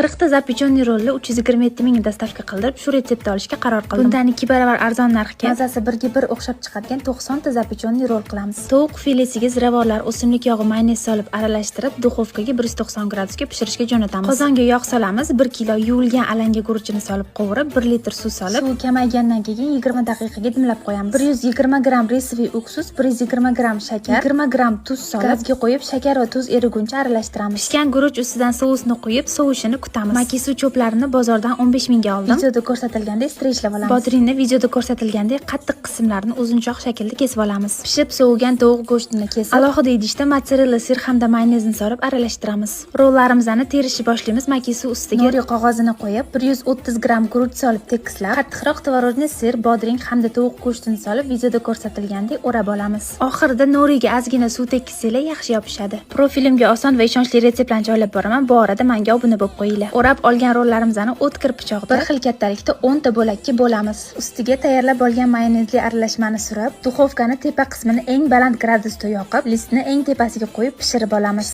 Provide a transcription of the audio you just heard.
40 ta zapechonniy rolni 327 ming dostavka qildirib, shu retseptni olishga qaror qildim. Bundan 2 baravar arzon narxga mazasi birga bir o'xshab chiqadigan 90 ta zapechonniy rol qilamiz. Tovuq filesiga ziravorlar, o'simlik yog'i, mayonez solib aralashtirib, duxovkaga 190 gradusga pishirishga jo'natamiz. Qozonga yog' solamiz, 1 kilo yuvilgan alanga guruchini solib qovurib, 1 litr suv solib, suv kamaygandan keyin 20 daqiqaga dimlab qo'yamiz. 120 gram risviy uksus, 120 gram shakar, 20 gram tuz solib, gazga qo'yib, shakar va tuz eriguncha aralashtiramiz. Pishgan guruch ustidan sousni quyib, sovishini kutamiz. Makisu cho'plarini bozordan 15 mingga oldim. Videoda ko'rsatilgandek strechlab olamiz. Bodringni videoda ko'rsatilgandek qattiq qismlarini uzunchoq shaklda kesib olamiz. Pishib sovigan tovuq go'shtini kesib, alohida idishda mozzarella sir hamda mayonezni solib aralashtiramiz. Rollarimizni terishni boshlaymiz. Makisu ustiga nori qog'ozini qo'yib, 130 gram guruch solib tekislab, qattiqroq tvorojniy sir, bodring hamda tovuq go'shtini solib videoda ko'rsatilgandek o'rab olamiz. Oxirida noriga ozgina suv tekkizsanglar yaxshi yopishadi. Profilimga oson va ishonchli retseptlarni joylab boraman. Bu orada menga obuna bo'lib qo'yinglar. O'rab olgan rollarimizni o'tkir pichoqda bir xil kattalikda 10 ta bo'lakka bo'lamiz. Ustiga tayyorlab olgan mayonezli aralashmani surib, duxovkani tepa qismini eng baland gradusda yoqib, listni eng tepasiga qo'yib pishirib olamiz.